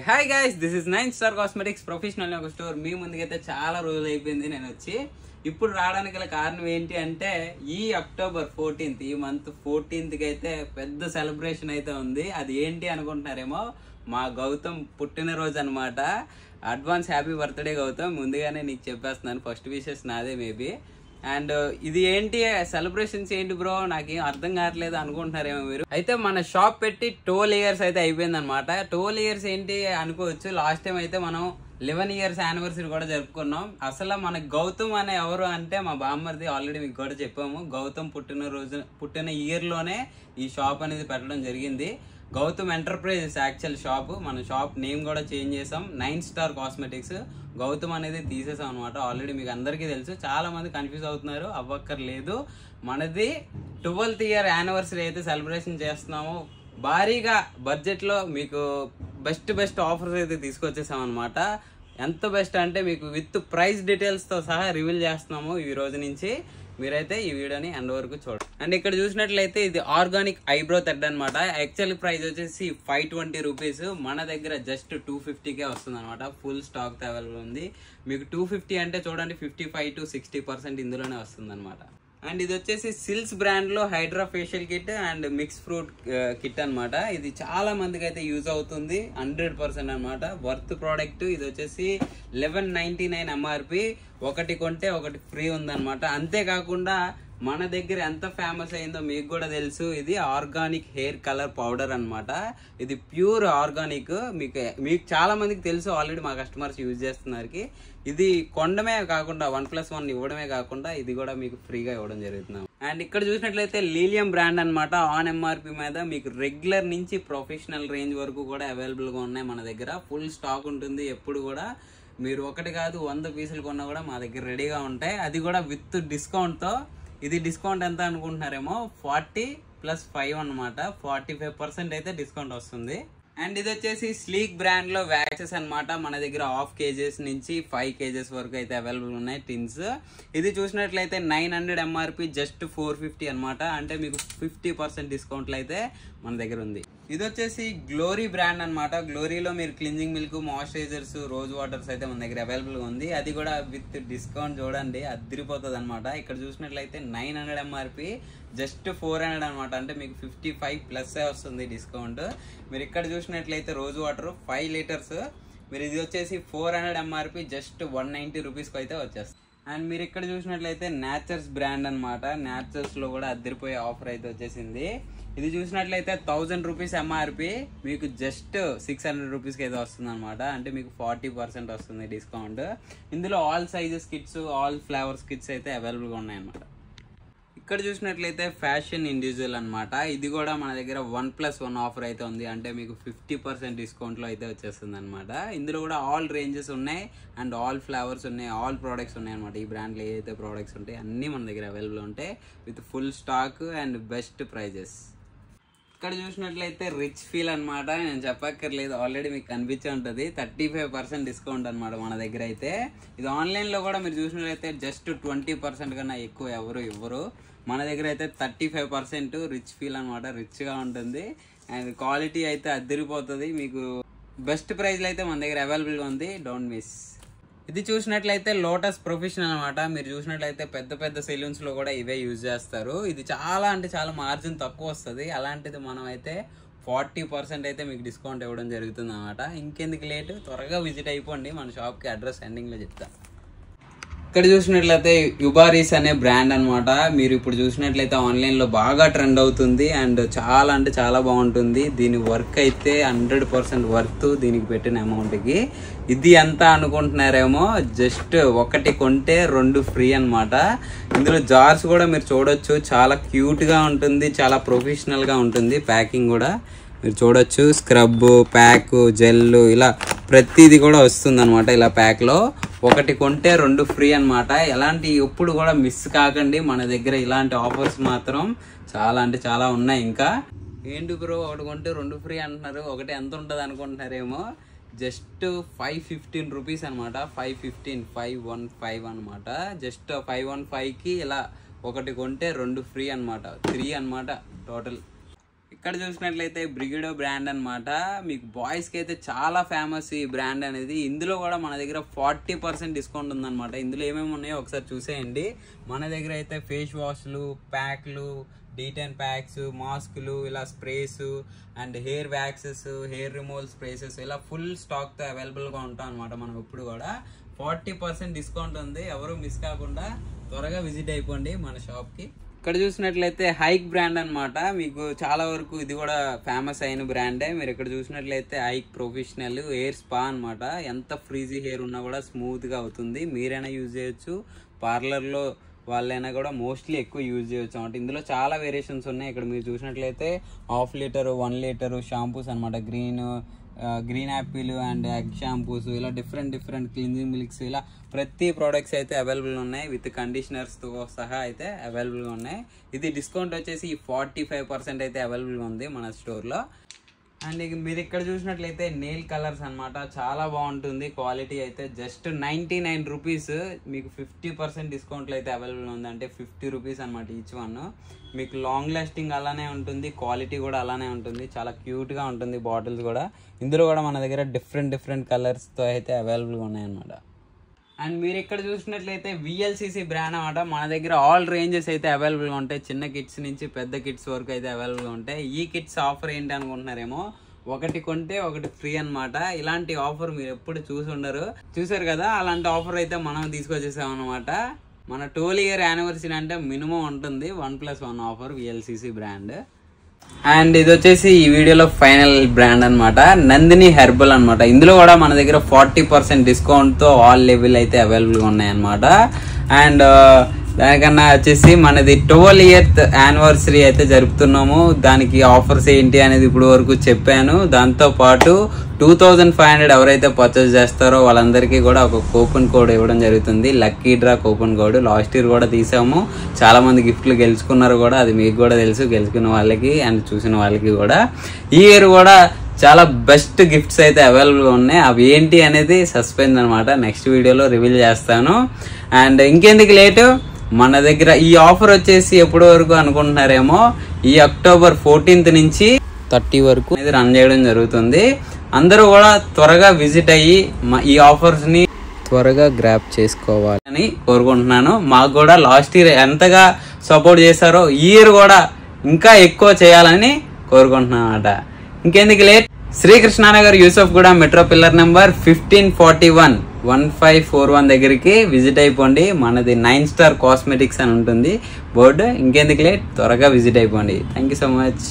Hi guys, this is 9 Star Cosmetics professional ఒక store. మీ ముందుకైతే చాలా రోజులు అయిపోయింది నేను వచ్చి. ఇప్పుడు రావడానికి గల కారణం ఏంటి అంటే ఈ అక్టోబర్ 14th, ఈ మంత్ 14th కి అయితే పెద్ద సెలబ్రేషన్ అయితే ఉంది. అది ఏంటి అనుకుంటున్నారేమో, మా గౌతమ్ పుట్టినరోజు అనమాట. Advance happy birthday Gautam. ముందుగానే నీకు చెప్పేస్తున్నాను, ఫస్ట్ విషెస్ నాదే మేబీ. అండ్ ఇది ఏంటి సెలబ్రేషన్స్ ఏంటి బ్రో, నాకేం అర్థం కావట్లేదు అనుకుంటున్నారేమో మీరు. అయితే మన షాప్ పెట్టి 12 years అయితే అయిపోయింది అనమాట. 12 years ఏంటి అనుకోవచ్చు. లాస్ట్ టైం అయితే మనం 11 years యానివర్సరీ కూడా జరుపుకున్నాం. అసలు మన గౌతమ్ అనే ఎవరు అంటే మా బామ్మర్ది. ఆల్రెడీ మీకు కూడా చెప్పాము, గౌతమ్ పుట్టిన ఇయర్ లోనే ఈ షాప్ అనేది పెట్టడం జరిగింది. Gautam enterprises actual shop. మన షాప్ నేమ్ కూడా చేంజ్ చేసాం, 9 Star Cosmetics. గౌతమ్ అనేది తీసేసాం అనమాట. ఆల్రెడీ మీకు అందరికీ తెలుసు, చాలా మంది కన్ఫ్యూజ్ అవుతున్నారు, అవ్వక్కర్లేదు. మనది 12th year యానివర్సరీ అయితే సెలబ్రేషన్ చేస్తున్నాము. భారీగా బడ్జెట్ లో మీకు బెస్ట్ ఆఫర్స్ అయితే తీసుకొచ్చేసాం అనమాట. ఎంత బెస్ట్ అంటే మీకు విత్ ప్రైస్ డీటెయిల్స్ తో సహా రివీల్ చేస్తున్నాము ఈ రోజు నుంచి. మీరైతే ఈ వీడియోని ఎండ్ వరకు చూడండి. అండ్ ఇక్కడ చూసినట్లయితే ఇది ఆర్గానిక్ ఐబ్రో థ్రెడ్ అనమాట. యాక్చువల్ ప్రైస్ వచ్చేసి 520 రూపీస్. మన దగ్గర జస్ట్ 250కే వస్తుంది అనమాట. ఫుల్ స్టాక్ అవైలబుల్ ఉంది. మీకు 250 అంటే చూడండి 55 to 60% ఇందులోనే వస్తుంది అనమాట. అండ్ ఇది వచ్చేసి సిల్స్ బ్రాండ్ లో hydra facial kit and mix fruit kit అనమాట. ఇది చాలా మందికి అయితే యూజ్ అవుతుంది, 100% అనమాట. Worth product. ఇది వచ్చేసి 1199 MRP. ఒకటి కొంటే ఒకటి ఫ్రీ ఉందన్నమాట. అంతేకాకుండా మన దగ్గర ఎంత ఫేమస్ అయిందో మీకు కూడా తెలుసు, ఇది ఆర్గానిక్ హెయిర్ కలర్ పౌడర్ అనమాట. ఇది ప్యూర్ ఆర్గానిక్. మీకు చాలా మందికి తెలుసు, ఆల్రెడీ మా కస్టమర్స్ యూజ్ చేస్తున్నారు. ఇది కొండమే కాకుండా 1+1 ఇవ్వడమే కాకుండా ఇది కూడా మీకు ఫ్రీగా ఇవ్వడం జరుగుతుంది. అండ్ ఇక్కడ చూసినట్లయితే లీలియం బ్రాండ్ అనమాట. ఆన్ MRP మీద మీకు రెగ్యులర్ నుంచి ప్రొఫెషనల్ రేంజ్ వరకు కూడా అవైలబుల్ గా ఉన్నాయి మన దగ్గర. ఫుల్ స్టాక్ ఉంటుంది ఎప్పుడు కూడా. మీరు ఒకటి కాదు 100 పీసులు కొన్నా కూడా మా దగ్గర రెడీగా ఉంటాయి. అది కూడా విత్ డిస్కౌంట్ తో. ఇది డిస్కౌంట్ ఎంత అనుకుంటున్నారేమో, 40+5 అనమాట. 45% అయితే డిస్కౌంట్ వస్తుంది. అండ్ ఇది వచ్చేసి స్లీక్ బ్రాండ్ లో వ్యాక్సెస్ అనమాట. మన దగ్గర 1/2 kgs నుంచి 5 kgs వరకు అయితే అవైలబుల్ ఉన్నాయి టిన్స్. ఇది చూసినట్లయితే 900 MRP, జస్ట్ 450 అనమాట. అంటే మీకు 50% డిస్కౌంట్లు అయితే మన దగ్గర ఉంది. ఇది వచ్చేసి గ్లోరీ బ్రాండ్ అనమాట. గ్లోరీలో మీరు cleansing milk, moisturisers, rose waters అయితే మన దగ్గర అవైలబుల్ గా ఉంది. అది కూడా విత్ డిస్కౌంట్ చూడండి, అదిరిపోతుంది అనమాట. ఇక్కడ చూసినట్లయితే 900 MRP, జస్ట్ 400 అనమాట. అంటే మీకు 55+ వస్తుంది డిస్కౌంట్. మీరు ఇక్కడ చూసినట్లయితే రోజ్ వాటర్ 5 లీటర్స్. మీరు ఇది వచ్చేసి 400 MRP, జస్ట్ 190 రూపీస్కి అయితే వచ్చేస్తుంది. అండ్ మీరు ఇక్కడ చూసినట్లయితే నేచర్స్ బ్రాండ్ అనమాట. నేచర్స్ లో కూడా అదిరిపోయే ఆఫర్ అయితే వచ్చేసింది. ఇది చూసినట్లయితే 1000 రూపీస్ MRP, మీకు జస్ట్ 600 రూపీస్కి అయితే వస్తుంది అనమాట. అంటే మీకు 40% వస్తుంది డిస్కౌంట్. ఇందులో all sizes kits, all flavours kits అయితే అవైలబుల్ గా ఉన్నాయన్నమాట. ఇక్కడ చూసినట్లయితే ఫ్యాషన్ ఇండివిజువల్ అనమాట. ఇది కూడా మన దగ్గర 1+1 ఆఫర్ అయితే ఉంది. అంటే మీకు 50% డిస్కౌంట్ లో అయితే వచ్చేస్తుంది అనమాట. ఇందులో కూడా ఆల్ రేంజెస్ ఉన్నాయి అండ్ ఆల్ ఫ్లేవర్స్ ఉన్నాయి, ఆల్ ప్రోడక్ట్స్ ఉన్నాయి అనమాట. ఈ బ్రాండ్ లో ఏదైతే ప్రోడక్ట్స్ ఉంటాయి అన్ని మన దగ్గర అవైలబుల్ ఉంటాయి with full stock and best prices. ఇక్కడ చూసినట్లయితే రిచ్ ఫీల్ అనమాట. నేను చెప్పక్కర్లేదు, ఆల్రెడీ మీకు కనిపించే ఉంటుంది. 35% డిస్కౌంట్ అనమాట మన దగ్గర అయితే. ఇది ఆన్లైన్ లో కూడా మీరు చూసినట్లయితే జస్ట్ 20% కన్నా ఎక్కువ ఎవరు ఇవ్వరు. మన దగ్గర అయితే 35% రిచ్ ఫీల్ అనమాట. రిచ్ గా ఉంటుంది అండ్ క్వాలిటీ అయితే అదిరిపోతుంది. మీకు బెస్ట్ ప్రైస్ అయితే మన దగ్గర అవైలబుల్ గా ఉంది, డోంట్ మిస్. ఇది చూసినట్లయితే లోటస్ ప్రొఫెషనల్ అనమాట. మీరు చూసినట్లయితే పెద్ద సెలూన్స్ లో కూడా ఇవే యూజ్ చేస్తారు. ఇది చాలా అంటే చాలా మార్జిన్ తక్కువ వస్తుంది. అలాంటిది మనం అయితే 40% అయితే మీకు డిస్కౌంట్ ఇవ్వడం జరుగుతుంది అనమాట. ఇంకెందుకు లేట్, త్వరగా విజిట్ అయిపోండి మన షాప్ కి. అడ్రస్ ఎండింగ్ లో చెప్తాను. ఇక్కడ చూసినట్లయితే యుబారీస్ అనే బ్రాండ్ అనమాట. మీరు ఇప్పుడు చూసినట్లయితే ఆన్లైన్ లో బాగా ట్రెండ్ అవుతుంది అండ్ చాలా అంటే చాలా బాగుంటుంది. దీని వర్క్ అయితే 100% వర్త్ దీనికి పెట్టిన అమౌంట్ కి. ఇది ఎంత అనుకుంటున్నారేమో, జస్ట్ ఒకటి కొంటే 2 ఫ్రీ అనమాట. ఇందులో జార్స్ కూడా మీరు చూడొచ్చు, చాలా క్యూట్ గా ఉంటుంది, చాలా ప్రొఫెషనల్ గా ఉంటుంది. ప్యాకింగ్ కూడా మీరు చూడొచ్చు, స్క్రబ్, ప్యాక్, జెల్, ఇలా ప్రతిది కూడా వస్తుంది అనమాట. ఇలా ప్యాక్ లో ఒకటి కొంటే 2 ఫ్రీ అనమాట. ఎలాంటి ఎప్పుడు కూడా మిస్ కాకండి. మన దగ్గర ఇలాంటి ఆఫర్స్ మాత్రం చాలా అంటే చాలా ఉన్నాయి. ఇంకా ఏంటి బ్రో ఒకటి కొంటే 2 ఫ్రీ అంటున్నారు, ఒకటి ఎంత ఉంటుంది అనుకుంటున్నారేమో, జస్ట్ 515 రూపీస్ అనమాట. 515 అనమాట. జస్ట్ 515కి ఇలా ఒకటి కొంటే 2 ఫ్రీ అనమాట. 3 అనమాట టోటల్. ఇక్కడ చూసినట్లయితే బ్రిగిడో బ్రాండ్ అన్నమాట. మీకు బాయ్స్ కి అయితే చాలా ఫేమస్ ఈ బ్రాండ్ అనేది. ఇందులో కూడా మన దగ్గర 40% డిస్కౌంట్ ఉందన్నమాట. ఇందులో ఏమేమి ఉన్నాయో ఒకసారి చూసేయండి. మన దగ్గర అయితే ఫేస్ వాష్లు, ప్యాక్లు, D10 ప్యాక్స్, మాస్కులు, ఇలా sprays and hair waxes, hair removal sprays, ఇలా ఫుల్ స్టాక్ తో అవైలబుల్ గా ఉంటాం అనమాట. మనం ఇప్పుడు కూడా 40% డిస్కౌంట్ ఉంది. ఎవరు మిస్ కాకుండా త్వరగా విజిట్ అయిపోండి మన షాప్ కి. ఇక్కడ చూసినట్లయితే హైక్ బ్రాండ్ అన్నమాట. మీకు చాలా వరకు ఇది కూడా ఫేమస్ అయిన బ్రాండే. మీరు ఇక్కడ చూసినట్లయితే హైక్ ప్రొఫెషనల్ హెయిర్ స్పా అన్నమాట. ఎంత ఫ్రీజీ హెయిర్ ఉన్నా కూడా స్మూత్ గా అవుతుంది. మీరైనా యూజ్ చేయొచ్చు, పార్లర్ లో వాళ్ళైనా కూడా మోస్ట్లీ ఎక్కువ యూజ్ చేయొచ్చు అన్నమాట. ఇందులో చాలా వేరియేషన్స్ ఉన్నాయి. ఇక్కడ మీరు చూసినట్లయితే 1/2 లీటర్ 1 లీటర్ షాంపూస్ అనమాట. Green Apple and egg shampoos, ఇలా డిఫరెంట్ క్లీన్జింగ్ మిల్క్స్, ఇలా ప్రతి ప్రోడక్ట్స్ అయితే అవైలబుల్ ఉన్నాయి. విత్ కండిషనర్స్ తో సహా అయితే అవైలబుల్ గా ఉన్నాయి. ఇది డిస్కౌంట్ వచ్చేసి 45% అయితే అవైలబుల్ గా ఉంది మన స్టోర్ లో. అండ్ మీరు ఇక్కడ చూసినట్లయితే నెయిల్ కలర్స్ అన్నమాట. చాలా బాగుంటుంది క్వాలిటీ అయితే. జస్ట్ 99 రూపీస్ మీకు 50% డిస్కౌంట్లో అయితే అవైలబుల్ ఉంది. అంటే 50 రూపీస్ అనమాట ఈచ్ వన్. మీకు లాంగ్ లాస్టింగ్ అలానే ఉంటుంది, క్వాలిటీ కూడా అలానే ఉంటుంది. చాలా క్యూట్గా ఉంటుంది బాటిల్స్ కూడా. ఇందులో కూడా మన దగ్గర డిఫరెంట్ కలర్స్తో అయితే అవైలబుల్గా ఉన్నాయన్నమాట. అండ్ మీరు ఇక్కడ చూసినట్లయితే VLCC బ్రాండ్ అనమాట. మన దగ్గర ఆల్ రేంజెస్ అయితే అవైలబుల్గా ఉంటాయి. చిన్న కిడ్స్ నుంచి పెద్ద కిడ్స్ వరకు అయితే అవైలబుల్గా ఉంటాయి. ఈ కిడ్స్ ఆఫర్ ఏంటి అనుకుంటున్నారేమో, ఒకటి కొంటే ఒకటి ఫ్రీ అనమాట. ఇలాంటి ఆఫర్ మీరు ఎప్పుడు చూసారు కదా. అలాంటి ఆఫర్ అయితే మనం తీసుకొచ్చేసాం అనమాట. మన 12 ఇయర్ యానివర్సరీ అంటే మినిమం ఉంటుంది 1+1 ఆఫర్ VLCC బ్రాండ్. అండ్ ఇది వచ్చేసి ఈ వీడియోలో ఫైనల్ బ్రాండ్ అనమాట, నందిని హెర్బల్ అనమాట. ఇందులో కూడా మన దగ్గర 40% డిస్కౌంట్ తో ఆల్ లెవెల్ అయితే అవైలబుల్ గా ఉన్నాయన్నమాట. అండ్ దానికన్నా వచ్చేసి మనది 12 ఇయర్స్ యానివర్సరీ అయితే జరుపుతున్నాము. దానికి ఆఫర్స్ ఏంటి అనేది ఇప్పుడు వరకు చెప్పాను. దాంతో పాటు 2500 ఎవరైతే పర్చేస్ చేస్తారో వాళ్ళందరికీ కూడా ఒక కూపన్ కోడ్ ఇవ్వడం జరుగుతుంది. Lucky draw coupon code. Last year కూడా తీసాము, చాలా మంది గిఫ్ట్లు గెలుచుకున్నారు కూడా. అది మీకు కూడా తెలుసు, గెలుచుకున్న వాళ్ళకి అండ్ చూసిన వాళ్ళకి కూడా. ఈ ఇయర్ కూడా చాలా బెస్ట్ గిఫ్ట్స్ అయితే అవైలబుల్ గా ఉన్నాయి. అవి ఏంటి అనేది సస్పెన్స్ అనమాట. నెక్స్ట్ వీడియోలో రివీల్ చేస్తాను. అండ్ ఇంకెందుకు లేటు, మన దగ్గర ఈ ఆఫర్ వచ్చేసి ఎప్పటి వరకు అనుకుంటున్నారేమో, ఈ అక్టోబర్ 14th నుంచి 30 వరకు రన్ చేయడం జరుగుతుంది. అందరూ కూడా త్వరగా విజిట్ అయ్యి ఈ ఆఫర్స్ ని త్వరగా గ్రాప్ చేసుకోవాలని కోరుకుంటున్నాను. మాకు కూడా లాస్ట్ ఇయర్ ఎంతగా సపోర్ట్ చేశారో ఈ ఇయర్ కూడా ఇంకా ఎక్కువ చేయాలని కోరుకుంటున్నాను అన్నమాట. ఇంకెందుకు లేట్, శ్రీకృష్ణానగర్ యూసఫ్ గూడ మెట్రో పిల్లర్ నెంబర్ 1541 1541 దగ్గరికి విజిట్ అయిపోండి. మనది 9 స్టార్ కాస్మెటిక్స్ అని ఉంటుంది బోర్డు. ఇంకెందుకు లేట్, త్వరగా విజిట్ అయిపోండి. Thank you so much.